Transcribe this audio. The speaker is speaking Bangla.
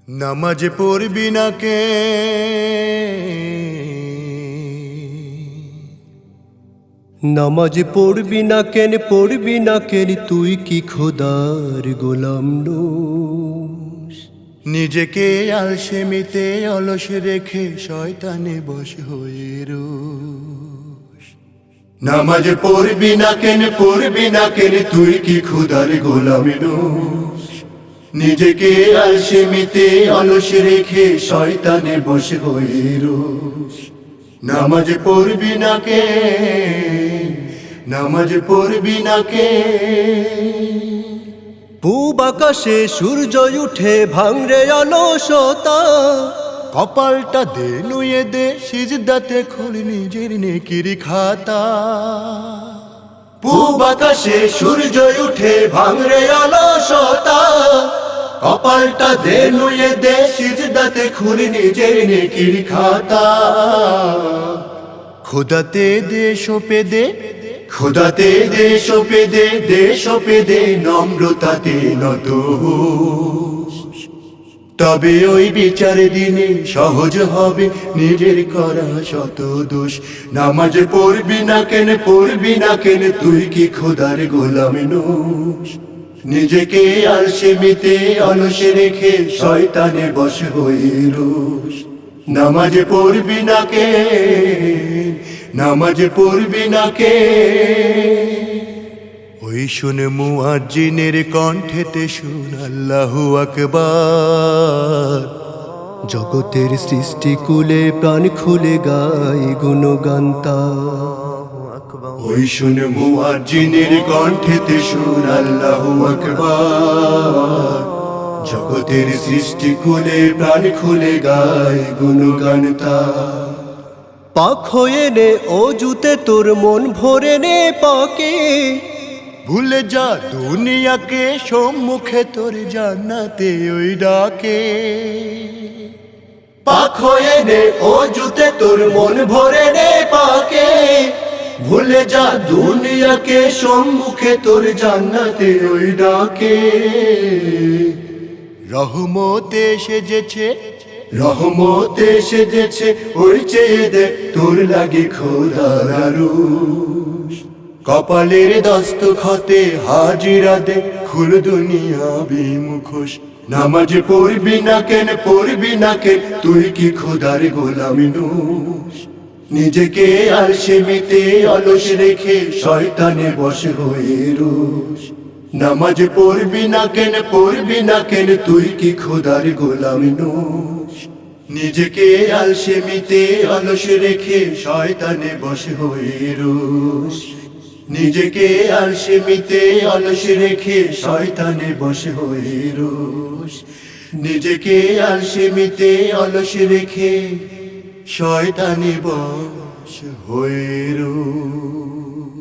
নামাজ পড়বি না কে? নামাজ পড়বি না কেন, পড়বি না কেন, তুই কি খোদার গোলাম নস? নিজেকে আলসেমিতে অলস রেখে শয়তানে বশ হয়ে রোস। নামাজ পড়বি না কেন, পড়বি না কেন, তুই কি খোদার গোলাম নস? নিজেকে আলসেমিতে অলস রেখে শয়তানে বশ হয়ে রোস। নামাজ পড়বি না কে? নামাজ পড়বি না কে? পূব আকাশে সূর্য উঠে ভাঙরে অলসতা, কপালটা দে নুয়ে দে, সিজদাতে খোল নিজের নেকির খাতা। পূব আকাশে সূর্য উঠে ভাঙরে অলসতা, কপালটা দে নুয়ে দে, সিজদাতে খোল নিজের নেকির খাতা। খোদাতে দে সোপে দে, খোদাতে দে সোপে দে, দে সোপে দে, নম্রতাতে নত হোস। তবে ওই বিচার দিনে সহজ হবে নিজের করা শত দোষ। নামাজ পড়বি না কেন, পড়বি না কেন, তুই কি খোদার গোলাম নস? নিজেকে আলসেমিতে অলস রেখে শয়তানে বশ হয়ে রোস। নামাজ পড়বি না কে? নামাজ পড়বি না কে? ওই শুনে মুয়াজ্জিনের কণ্ঠেতে শুন আল্লাহু আকবার। জগতের সৃষ্টি কুলে প্রাণ খুলে গায় গুণগান তার। ওই শুনে মুয়াজ্জিনের কণ্ঠেতে শুন আল্লাহু আকবার। জগতের সৃষ্টি কুলে প্রাণ খুলে গায় গুণগান তার। পাক হয়ে নে অজুতে তোর মন ভরে নে পাকে, ভুলে যা দুনিয়াকে, সম্মুখে তোর জান্নাতে ওই ডাকে। পাক হয়ে নে অজুতে তোর মন ভরে নে পাকে, ভুলে যা দুনিয়াকে, সম্মুখে তোর জান্নাতে ওই ডাকে। রহমতে সেজেছে, রহমতে সেজেছে, ওই চেয়ে দে তোর লাগে খোদার আরশ। কপালের দস্তখতে হাজিরা দে, খুল দুনিয়া বিমুখোশ। নামাজ পড়বি না কেন, পড়বি না কেন, তুই কি খোদার গোলাম নস? নিজেকে আলসেমিতে অলস রেখে শয়তানে বশ হয়ে রোস। নামাজ পড়বি না কেন, পড়বি না কেন, তুই কি খোদার গোলাম নস? নিজেকে আলসেমিতে অলস রেখে শয়তানে বশ হয়ে রোস। নিজেকে আলসেমিতে অলস রেখে শয়তানে বশ হয়ে রোস। নিজেকে আলসেমিতে অলস রেখে শয়তানে বশ হয়ে রোস।